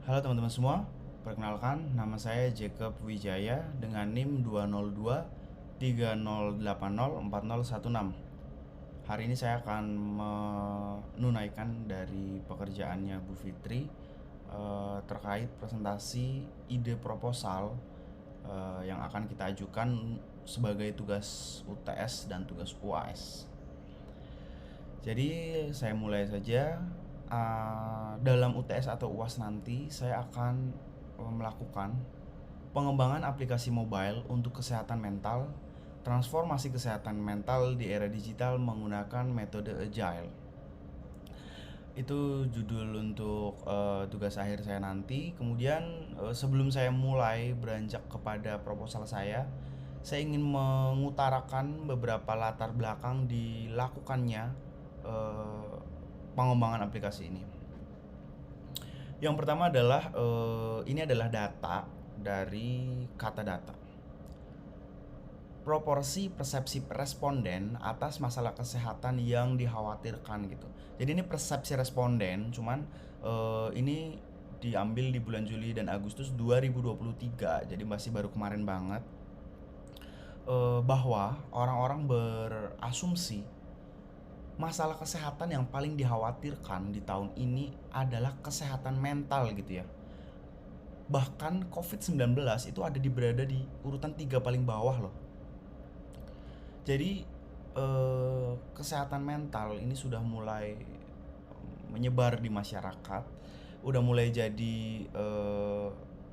Halo teman-teman semua, perkenalkan nama saya Jacob Wijaya dengan NIM 202 3080 4016. Hari ini saya akan menunaikan dari pekerjaannya Bu Fitri terkait presentasi ide proposal yang akan kita ajukan sebagai tugas UTS dan tugas UAS. Jadi saya mulai saja. Dalam UTS atau UAS nanti saya akan melakukan pengembangan aplikasi mobile untuk kesehatan mental, transformasi kesehatan mental di era digital menggunakan metode agile. Itu judul untuk tugas akhir saya nanti. Kemudian sebelum saya mulai beranjak kepada proposal saya ingin mengutarakan beberapa latar belakang dilakukannya eh, pengembangan aplikasi ini. Yang pertama adalah ini adalah data dari kata data. Proporsi persepsi responden atas masalah kesehatan yang dikhawatirkan gitu. Jadi ini persepsi responden, cuman ini diambil di bulan Juli dan Agustus 2023. Jadi masih baru kemarin banget. Bahwa orang-orang berasumsi masalah kesehatan yang paling dikhawatirkan di tahun ini adalah kesehatan mental gitu ya. Bahkan COVID-19 itu berada di urutan 3 paling bawah loh. Jadi kesehatan mental ini sudah mulai menyebar di masyarakat, udah mulai jadi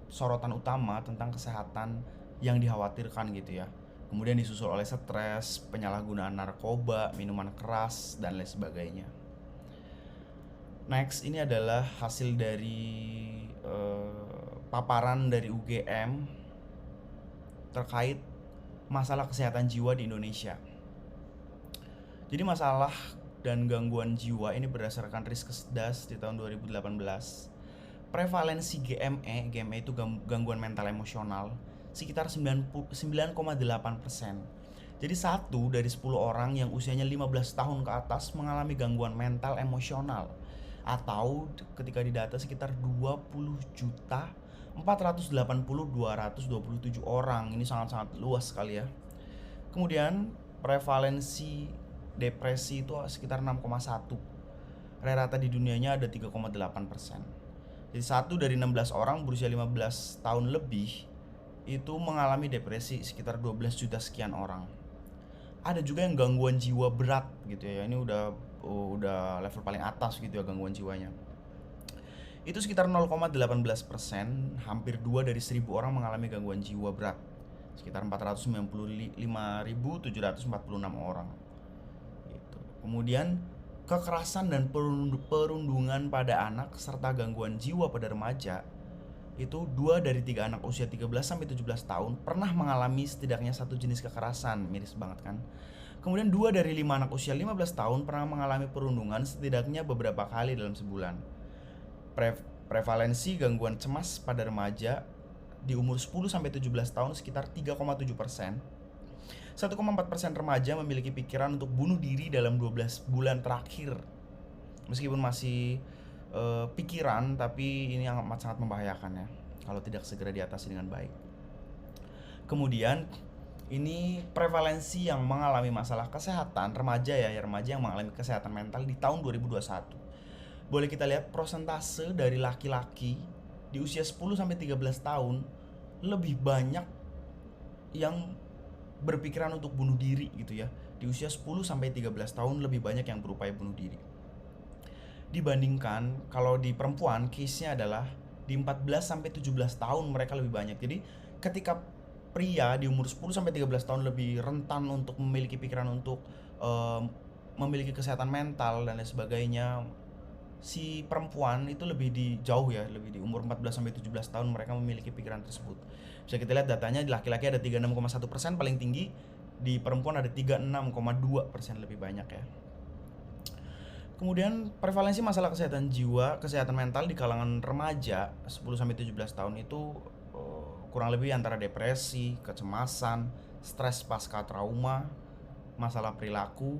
sorotan utama tentang kesehatan yang dikhawatirkan gitu ya. Kemudian disusul oleh stres, penyalahgunaan narkoba, minuman keras, dan lain sebagainya. Next, ini adalah hasil dari paparan dari UGM terkait masalah kesehatan jiwa di Indonesia. Jadi masalah dan gangguan jiwa ini berdasarkan Riskesdas di tahun 2018. Prevalensi GME itu gangguan mental emosional, sekitar 9,8%. Jadi 1 dari 10 orang yang usianya 15 tahun ke atas mengalami gangguan mental emosional. Atau ketika didata sekitar 20 juta 480.227 orang. Ini sangat-sangat luas sekali ya. Kemudian prevalensi depresi itu sekitar 6,1. Rata di dunianya ada 3,8%. Jadi 1 dari 16 orang berusia 15 tahun lebih itu mengalami depresi, sekitar 12 juta sekian orang. Ada juga yang gangguan jiwa berat gitu ya. Ini udah level paling atas gitu ya gangguan jiwanya. Itu sekitar 0,18%, hampir 2 dari 1.000 orang mengalami gangguan jiwa berat. Sekitar 495.746 orang. Gitu. Kemudian kekerasan dan perundungan pada anak serta gangguan jiwa pada remaja itu 2 dari 3 anak usia 13 sampai 17 tahun pernah mengalami setidaknya satu jenis kekerasan. Miris banget kan. Kemudian 2 dari 5 anak usia 15 tahun pernah mengalami perundungan setidaknya beberapa kali dalam sebulan. Prevalensi gangguan cemas pada remaja di umur 10 sampai 17 tahun sekitar 3,7%. 1,4% remaja memiliki pikiran untuk bunuh diri dalam 12 bulan terakhir. Meskipun masih pikiran, tapi ini amat sangat membahayakan ya kalau tidak segera diatasi dengan baik. Kemudian ini prevalensi yang mengalami masalah kesehatan remaja ya, remaja yang mengalami kesehatan mental di tahun 2021. Boleh kita lihat prosentase dari laki-laki di usia 10 sampai 13 tahun lebih banyak yang berpikiran untuk bunuh diri gitu ya. Di usia 10 sampai 13 tahun lebih banyak yang berupaya bunuh diri. Dibandingkan kalau di perempuan case-nya adalah di 14 sampai 17 tahun mereka lebih banyak. Jadi ketika pria di umur 10 sampai 13 tahun lebih rentan untuk memiliki pikiran untuk memiliki kesehatan mental dan lain sebagainya, si perempuan itu lebih lebih di umur 14 sampai 17 tahun mereka memiliki pikiran tersebut. Bisa kita lihat datanya di laki-laki ada 36,1% paling tinggi, di perempuan ada 36,2% lebih banyak ya. Kemudian prevalensi masalah kesehatan jiwa, kesehatan mental di kalangan remaja 10 sampai 17 tahun itu kurang lebih antara depresi, kecemasan, stres pasca trauma, masalah perilaku,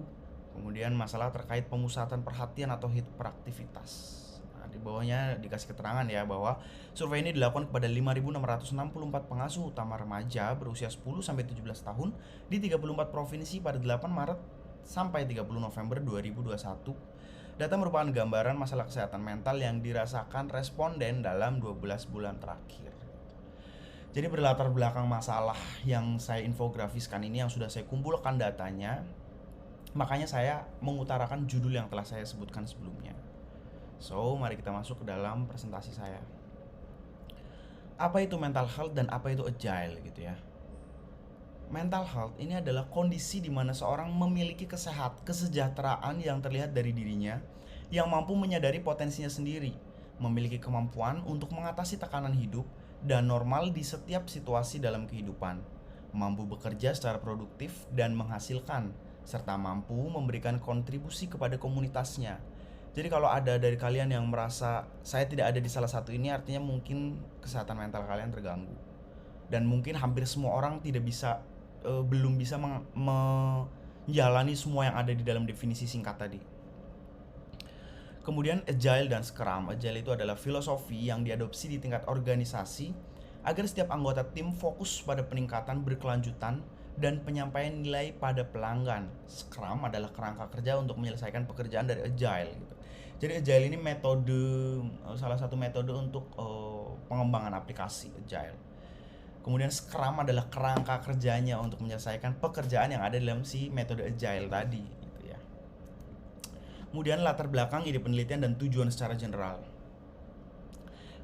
kemudian masalah terkait pemusatan perhatian atau hiperaktivitas. Nah, di bawahnya dikasih keterangan ya bahwa survei ini dilakukan kepada 5.664 pengasuh utama remaja berusia 10 sampai 17 tahun di 34 provinsi pada 8 Maret sampai 30 November 2021. Data merupakan gambaran masalah kesehatan mental yang dirasakan responden dalam 12 bulan terakhir. Jadi berlatar belakang masalah yang saya infografiskan ini yang sudah saya kumpulkan datanya, makanya saya mengutarakan judul yang telah saya sebutkan sebelumnya. So, mari kita masuk ke dalam presentasi saya. Apa itu mental health dan apa itu agile gitu ya. Mental health ini adalah kondisi di mana seorang memiliki kesejahteraan yang terlihat dari dirinya, yang mampu menyadari potensinya sendiri, memiliki kemampuan untuk mengatasi tekanan hidup dan normal di setiap situasi dalam kehidupan, mampu bekerja secara produktif dan menghasilkan, serta mampu memberikan kontribusi kepada komunitasnya. Jadi kalau ada dari kalian yang merasa saya tidak ada di salah satu ini, artinya mungkin kesehatan mental kalian terganggu. Dan mungkin hampir semua orang belum bisa menjalani semua yang ada di dalam definisi singkat tadi. Kemudian agile dan scrum. Agile itu adalah filosofi yang diadopsi di tingkat organisasi agar setiap anggota tim fokus pada peningkatan berkelanjutan dan penyampaian nilai pada pelanggan. Scrum adalah kerangka kerja untuk menyelesaikan pekerjaan dari agile gitu. Jadi agile ini salah satu metode untuk pengembangan aplikasi agile. Kemudian scrum adalah kerangka kerjanya untuk menyelesaikan pekerjaan yang ada dalam si metode agile tadi. Kemudian latar belakang ide penelitian dan tujuan secara general.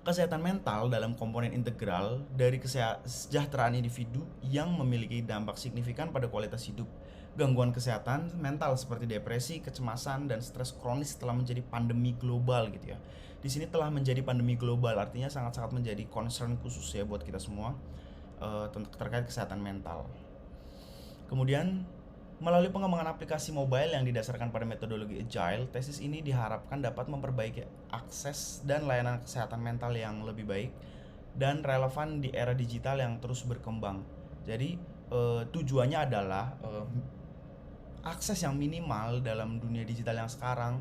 Kesehatan mental dalam komponen integral dari kesejahteraan individu yang memiliki dampak signifikan pada kualitas hidup. Gangguan kesehatan mental seperti depresi, kecemasan, dan stres kronis telah menjadi pandemi global gitu ya. Di sini telah menjadi pandemi global, artinya sangat-sangat menjadi concern khusus ya buat kita semua terkait kesehatan mental. Kemudian melalui pengembangan aplikasi mobile yang didasarkan pada metodologi agile, tesis ini diharapkan dapat memperbaiki akses dan layanan kesehatan mental yang lebih baik dan relevan di era digital yang terus berkembang. Jadi tujuannya adalah akses yang minimal dalam dunia digital yang sekarang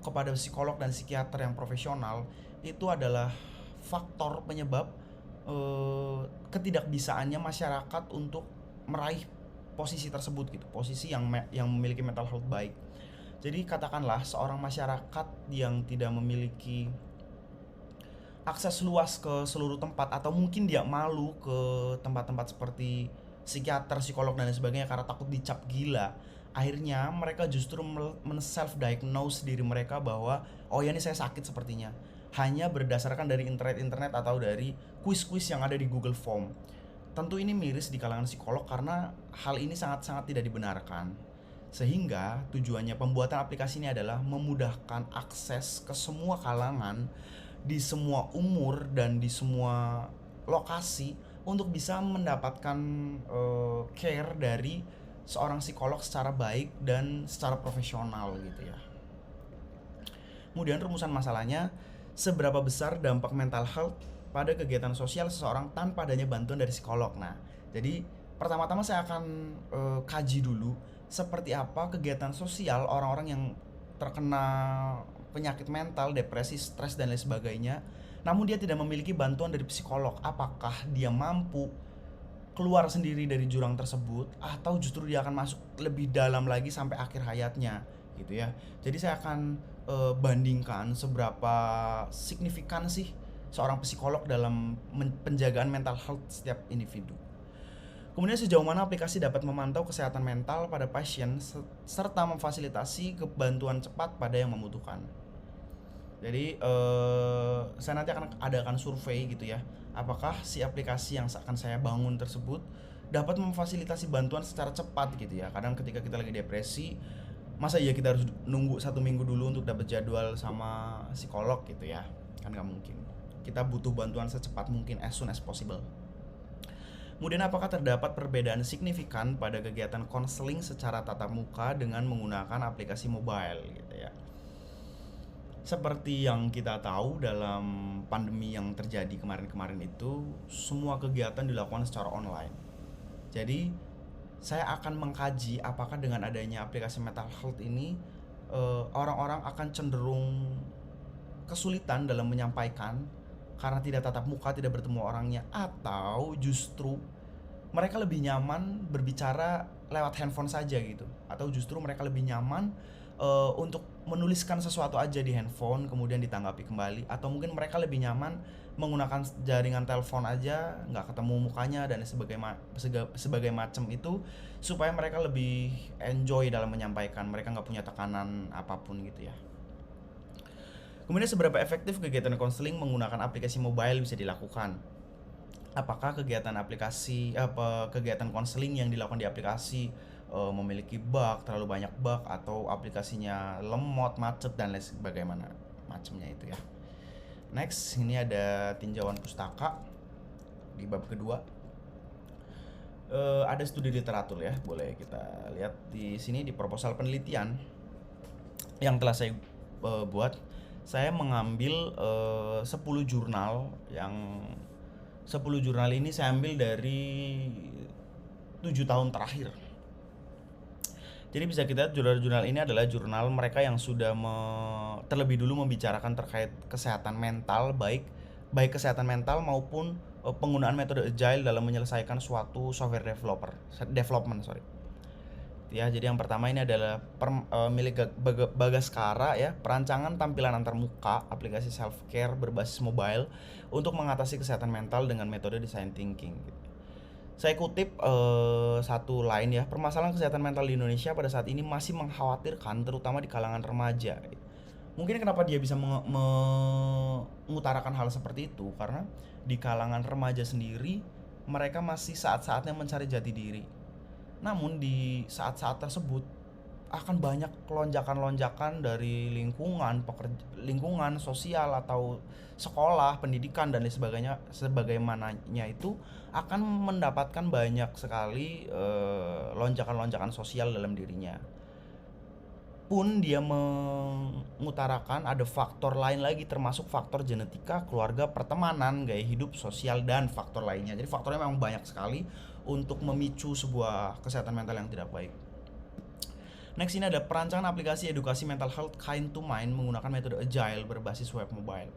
kepada psikolog dan psikiater yang profesional itu adalah faktor penyebab ketidakbisaannya masyarakat untuk meraih posisi tersebut gitu, posisi yang memiliki mental health baik. Jadi katakanlah seorang masyarakat yang tidak memiliki akses luas ke seluruh tempat, atau mungkin dia malu ke tempat-tempat seperti psikiater, psikolog dan lain sebagainya karena takut dicap gila. Akhirnya mereka justru self-diagnose diri mereka bahwa oh ya ini saya sakit sepertinya, hanya berdasarkan dari internet atau dari kuis-kuis yang ada di Google Form. Tentu ini miris di kalangan psikolog karena hal ini sangat-sangat tidak dibenarkan. Sehingga tujuannya pembuatan aplikasi ini adalah memudahkan akses ke semua kalangan, di semua umur dan di semua lokasi untuk bisa mendapatkan care dari seorang psikolog secara baik dan secara profesional gitu ya. Kemudian rumusan masalahnya, seberapa besar dampak mental health pada kegiatan sosial seseorang tanpa adanya bantuan dari psikolog. Nah, jadi pertama-tama saya akan kaji dulu seperti apa kegiatan sosial orang-orang yang terkena penyakit mental, depresi, stres dan lain sebagainya, namun dia tidak memiliki bantuan dari psikolog. Apakah dia mampu keluar sendiri dari jurang tersebut atau justru dia akan masuk lebih dalam lagi sampai akhir hayatnya gitu ya. Jadi saya akan bandingkan seberapa signifikan sih seorang psikolog dalam penjagaan mental health setiap individu. Kemudian sejauh mana aplikasi dapat memantau kesehatan mental pada pasien serta memfasilitasi kebantuan cepat pada yang membutuhkan. Jadi saya nanti akan adakan survei gitu ya. Apakah si aplikasi yang akan saya bangun tersebut dapat memfasilitasi bantuan secara cepat gitu ya. Kadang ketika kita lagi depresi, masa iya kita harus nunggu 1 minggu dulu untuk dapat jadwal sama psikolog gitu ya. Kan gak mungkin. Kita butuh bantuan secepat mungkin, as soon as possible. Kemudian apakah terdapat perbedaan signifikan pada kegiatan konseling secara tatap muka dengan menggunakan aplikasi mobile gitu ya. Seperti yang kita tahu dalam pandemi yang terjadi kemarin-kemarin itu, semua kegiatan dilakukan secara online. Jadi saya akan mengkaji apakah dengan adanya aplikasi mental health ini orang-orang akan cenderung kesulitan dalam menyampaikan karena tidak tatap muka, tidak bertemu orangnya, atau justru mereka lebih nyaman berbicara lewat handphone saja gitu, atau justru mereka lebih nyaman untuk menuliskan sesuatu aja di handphone kemudian ditanggapi kembali, atau mungkin mereka lebih nyaman menggunakan jaringan telepon aja nggak ketemu mukanya dan sebagai macam itu, supaya mereka lebih enjoy dalam menyampaikan, mereka nggak punya tekanan apapun gitu ya. Kemudian seberapa efektif kegiatan konseling menggunakan aplikasi mobile bisa dilakukan? Apakah kegiatan konseling yang dilakukan di aplikasi memiliki bug, terlalu banyak bug, atau aplikasinya lemot, macet dan lain sebagainya macamnya itu ya. Next, ini ada tinjauan pustaka di bab kedua. Ada studi literatur ya, boleh kita lihat di sini di proposal penelitian yang telah saya buat. Saya mengambil 10 jurnal yang 10 jurnal ini saya ambil dari 7 tahun terakhir. Jadi bisa kita lihat jurnal-jurnal ini adalah jurnal mereka yang sudah terlebih dulu membicarakan terkait kesehatan mental, baik kesehatan mental maupun penggunaan metode agile dalam menyelesaikan suatu software development. Ya, jadi yang pertama ini adalah milik Bagaskara ya, perancangan tampilan antarmuka aplikasi self care berbasis mobile untuk mengatasi kesehatan mental dengan metode design thinking. Saya kutip satu line ya, permasalahan kesehatan mental di Indonesia pada saat ini masih mengkhawatirkan, terutama di kalangan remaja. Mungkin kenapa dia bisa mengutarakan hal seperti itu, karena di kalangan remaja sendiri mereka masih saat-saatnya mencari jati diri. Namun di saat-saat tersebut akan banyak lonjakan-lonjakan dari lingkungan sosial atau sekolah, pendidikan dan lain sebagainya, sebagaimananya itu akan mendapatkan banyak sekali lonjakan-lonjakan sosial dalam dirinya. Pun dia mengutarakan ada faktor lain lagi, termasuk faktor genetika, keluarga, pertemanan, gaya hidup, sosial, dan faktor lainnya. Jadi faktornya memang banyak sekali untuk memicu sebuah kesehatan mental yang tidak baik. Next, ini ada perancangan aplikasi edukasi mental health Kind to Mind menggunakan metode agile berbasis web mobile.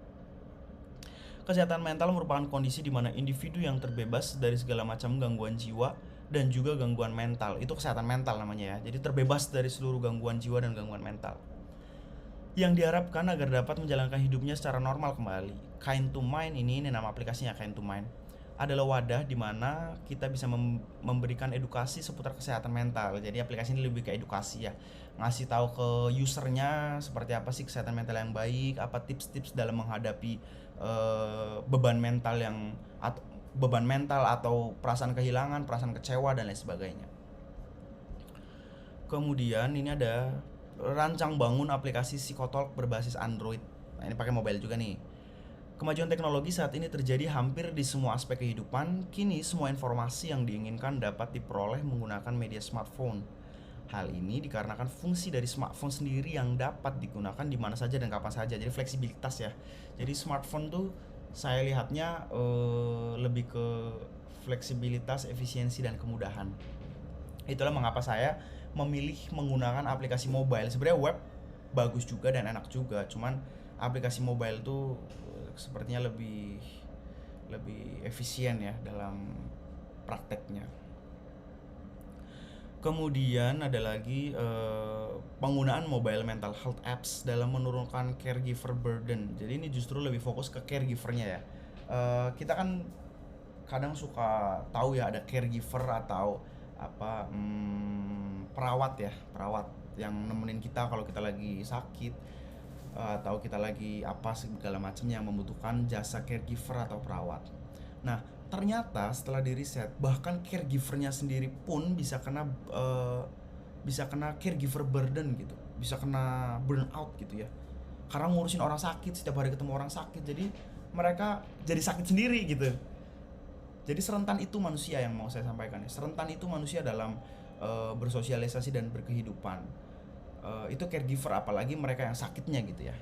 Kesehatan mental merupakan kondisi di mana individu yang terbebas dari segala macam gangguan jiwa dan juga gangguan mental. Itu kesehatan mental namanya ya. Jadi terbebas dari seluruh gangguan jiwa dan gangguan mental, yang diharapkan agar dapat menjalankan hidupnya secara normal kembali. Kind to Mind ini nama aplikasinya, Kind to Mind, adalah wadah di mana kita bisa memberikan edukasi seputar kesehatan mental. Jadi aplikasi ini lebih ke edukasi ya, ngasih tahu ke usernya seperti apa sih kesehatan mental yang baik, apa tips-tips dalam menghadapi beban mental atau perasaan kehilangan, perasaan kecewa dan lain sebagainya. Kemudian ini ada rancang bangun aplikasi Psikotalk berbasis Android. Nah, ini pakai mobile juga nih. Kemajuan teknologi saat ini terjadi hampir di semua aspek kehidupan. Kini semua informasi yang diinginkan dapat diperoleh menggunakan media smartphone. Hal ini dikarenakan fungsi dari smartphone sendiri yang dapat digunakan di mana saja dan kapan saja. Jadi fleksibilitas ya. Jadi smartphone tuh saya lihatnya lebih ke fleksibilitas, efisiensi dan kemudahan. Itulah mengapa saya memilih menggunakan aplikasi mobile. Sebenarnya web bagus juga dan enak juga, cuman aplikasi mobile tuh sepertinya lebih efisien ya dalam prakteknya. Kemudian ada lagi penggunaan mobile mental health apps dalam menurunkan caregiver burden. Jadi ini justru lebih fokus ke caregivernya ya. Kita kan kadang suka tahu ya ada caregiver atau perawat yang nemenin kita kalau kita lagi sakit, atau kita lagi segala macam yang membutuhkan jasa caregiver atau perawat. Nah, ternyata setelah diriset bahkan caregivernya sendiri pun bisa kena caregiver burden gitu, bisa kena burnout gitu ya, karena ngurusin orang sakit, setiap hari ketemu orang sakit, jadi mereka jadi sakit sendiri gitu. Jadi serentan itu manusia, yang mau saya sampaikan ya, serentan itu manusia dalam bersosialisasi dan berkehidupan. Itu caregiver, apalagi mereka yang sakitnya gitu ya.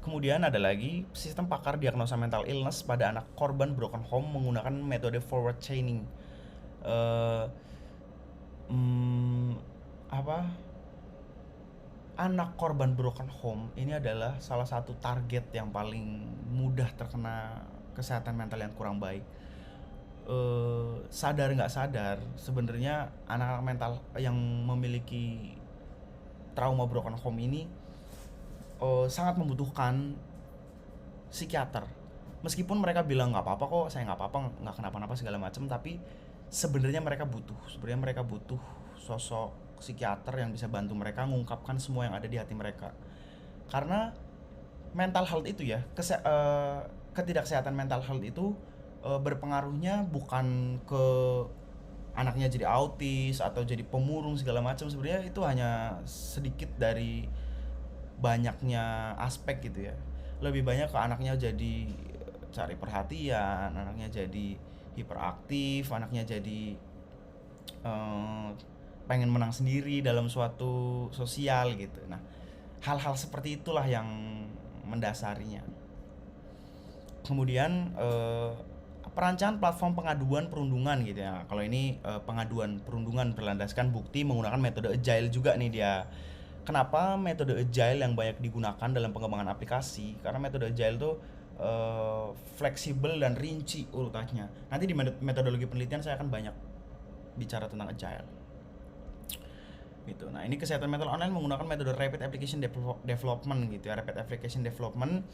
Kemudian ada lagi sistem pakar diagnosa mental illness pada anak korban broken home menggunakan metode forward chaining. anak korban broken home ini adalah salah satu target yang paling mudah terkena kesehatan mental yang kurang baik. Sadar nggak sadar, sebenarnya anak-anak mental yang memiliki trauma broken home ini sangat membutuhkan psikiater. Meskipun mereka bilang nggak apa-apa kok, saya nggak apa-apa, nggak kenapa-napa segala macam, tapi sebenarnya mereka butuh sosok psikiater yang bisa bantu mereka mengungkapkan semua yang ada di hati mereka. Karena mental health itu ya, ketidaksehatan mental health itu berpengaruhnya bukan ke anaknya jadi autis atau jadi pemurung segala macam. Sebenarnya itu hanya sedikit dari banyaknya aspek gitu ya. Lebih banyak ke anaknya jadi cari perhatian, anaknya jadi hiperaktif, anaknya jadi eh, pengen menang sendiri dalam suatu sosial gitu. Nah, hal-hal seperti itulah yang mendasarinya. Kemudian perancangan platform pengaduan perundungan gitu ya. Kalau ini pengaduan perundungan berlandaskan bukti menggunakan metode agile juga nih dia. Kenapa metode agile yang banyak digunakan dalam pengembangan aplikasi? Karena metode agile tuh fleksibel dan rinci urutannya. Nanti di metodologi penelitian saya akan banyak bicara tentang agile. Gitu. Nah, ini kesehatan mental online menggunakan metode rapid application development gitu ya. Rapid application development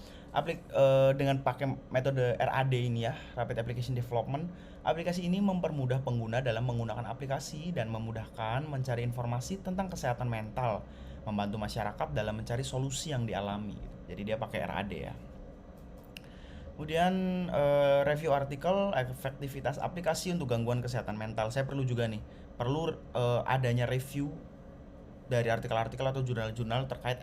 dengan pakai metode RAD ini ya, rapid application development. Aplikasi ini mempermudah pengguna dalam menggunakan aplikasi dan memudahkan mencari informasi tentang kesehatan mental, membantu masyarakat dalam mencari solusi yang dialami gitu. Jadi dia pakai RAD ya. Kemudian review artikel efektivitas aplikasi untuk gangguan kesehatan mental. Saya perlu juga nih, perlu adanya review dari artikel-artikel atau jurnal-jurnal terkait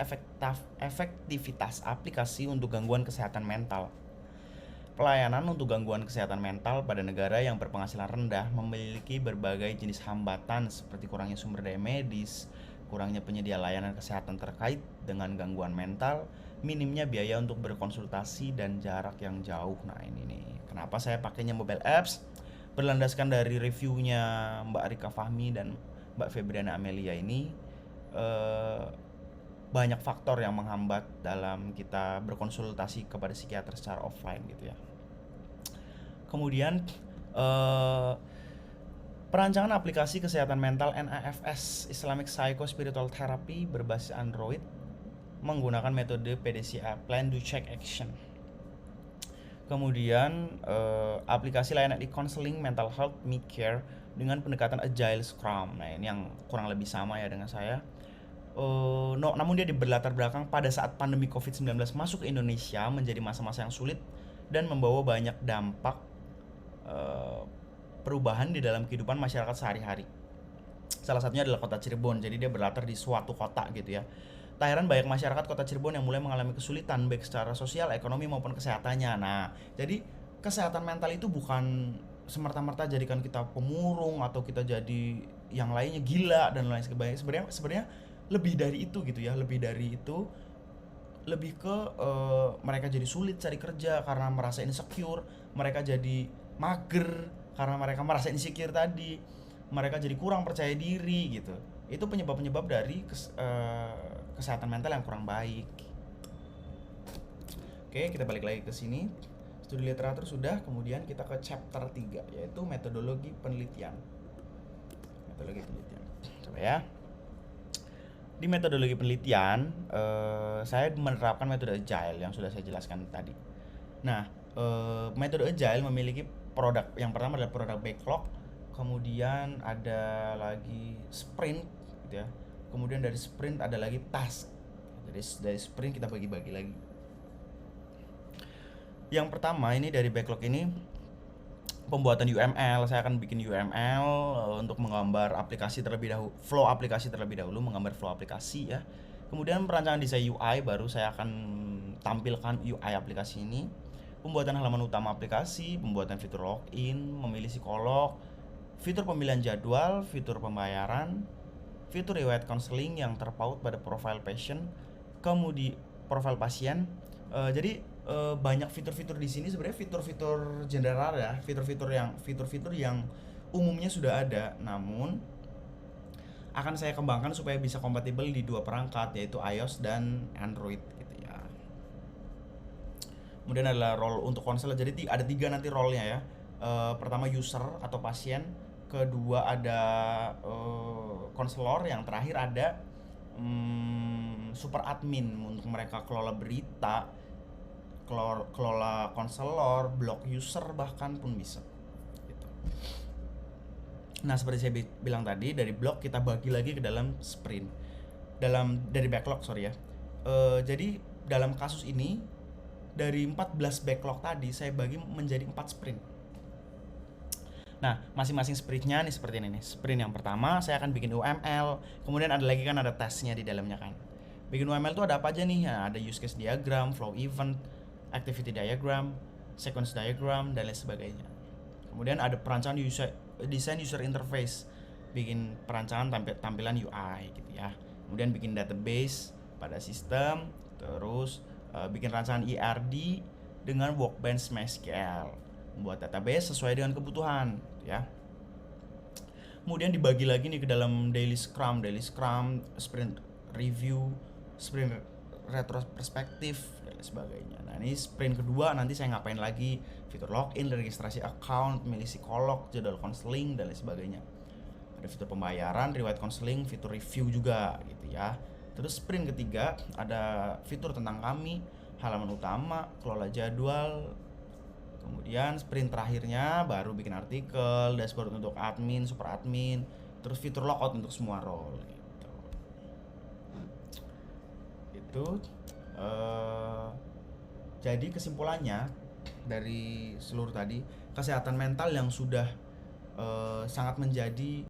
efektivitas aplikasi untuk gangguan kesehatan mental. Pelayanan untuk gangguan kesehatan mental pada negara yang berpenghasilan rendah memiliki berbagai jenis hambatan seperti kurangnya sumber daya medis, kurangnya penyedia layanan kesehatan terkait dengan gangguan mental, minimnya biaya untuk berkonsultasi, dan jarak yang jauh. Nah ini nih, kenapa saya pakainya mobile apps? Berlandaskan dari reviewnya Mbak Rika Fahmi dan Mbak Febriana Amelia ini, banyak faktor yang menghambat dalam kita berkonsultasi kepada psikiater secara offline gitu ya. Kemudian perancangan aplikasi kesehatan mental NAFS Islamic Psycho Spiritual Therapy berbasis Android menggunakan metode PDCA, Plan Do Check Action. Kemudian aplikasi layanan e-counseling mental health MeCare dengan pendekatan Agile Scrum. Nah ini yang kurang lebih sama ya dengan saya. Namun dia berlatar belakang pada saat pandemi COVID-19 masuk ke Indonesia menjadi masa-masa yang sulit dan membawa banyak dampak perubahan di dalam kehidupan masyarakat sehari-hari. Salah satunya adalah kota Cirebon, jadi dia berlatar di suatu kota gitu ya. Tak heran banyak masyarakat kota Cirebon yang mulai mengalami kesulitan baik secara sosial, ekonomi maupun kesehatannya. Nah, jadi kesehatan mental itu bukan semerta-merta jadikan kita pemurung atau kita jadi yang lainnya gila dan lain sebagainya. Sebenarnya lebih dari itu gitu ya, lebih dari itu, lebih ke mereka jadi sulit cari kerja karena merasa insecure, mereka jadi mager karena mereka merasa insecure tadi, mereka jadi kurang percaya diri gitu. Itu penyebab-penyebab dari kesehatan mental yang kurang baik. Oke, kita balik lagi ke sini. Studi literatur sudah, kemudian kita ke chapter 3 yaitu metodologi penelitian. Metodologi penelitian. Coba ya. Di metodologi penelitian, saya menerapkan metode agile yang sudah saya jelaskan tadi. Nah, metode agile memiliki produk. Yang pertama adalah produk backlog, kemudian ada lagi sprint gitu ya. Kemudian dari sprint ada lagi task. Jadi dari sprint kita bagi-bagi lagi. Yang pertama ini dari backlog ini pembuatan UML. Saya akan bikin UML untuk menggambar aplikasi terlebih dahulu, flow aplikasi terlebih dahulu, menggambar flow aplikasi ya. Kemudian perancangan desain UI, baru saya akan tampilkan UI aplikasi ini. Pembuatan halaman utama aplikasi, pembuatan fitur login, memilih psikolog, fitur pemilihan jadwal, fitur pembayaran, fitur riwayat konseling yang terpaut pada profil pasien, kemudian profil pasien. Jadi banyak fitur-fitur di sini sebenarnya fitur-fitur general ya, fitur-fitur yang umumnya sudah ada, namun akan saya kembangkan supaya bisa kompatibel di dua perangkat, yaitu iOS dan Android gitu ya. Kemudian adalah role untuk konselor, jadi ada 3 nanti role-nya ya. Pertama user atau pasien, kedua ada konselor, yang terakhir ada super admin untuk mereka kelola berita, kelola konselor, blog user bahkan pun bisa gitu. Nah, seperti saya bilang tadi, dari blog kita bagi lagi ke dalam sprint, dari backlog sorry ya. Jadi dalam kasus ini dari 14 backlog tadi saya bagi menjadi 4 sprint. Nah, masing-masing sprintnya nih seperti ini nih. Sprint yang pertama saya akan bikin UML, kemudian ada lagi kan ada tesnya di dalamnya kan. Bikin UML itu ada apa aja nih? Nah, ada use case diagram, flow event, activity diagram, sequence diagram, dan lain sebagainya. Kemudian ada perancangan desain user interface, bikin perancangan tampilan UI gitu ya. Kemudian bikin database pada sistem, terus bikin rancangan ERD dengan Workbench MySQL, membuat database sesuai dengan kebutuhan ya. Kemudian dibagi lagi nih ke dalam daily scrum, sprint review, sprint retrospektif dan sebagainya. Nah, ini sprint kedua nanti saya ngapain lagi, fitur login, registrasi account, milih psikolog, jadwal konseling dan lain sebagainya. Ada fitur pembayaran, riwayat konseling, fitur review juga gitu ya. Terus sprint ketiga ada fitur tentang kami, halaman utama, kelola jadwal. Kemudian sprint terakhirnya baru bikin artikel, dashboard untuk admin, super admin, terus fitur logout untuk semua role gitu. Itu jadi kesimpulannya dari seluruh tadi, kesehatan mental yang sudah sangat menjadi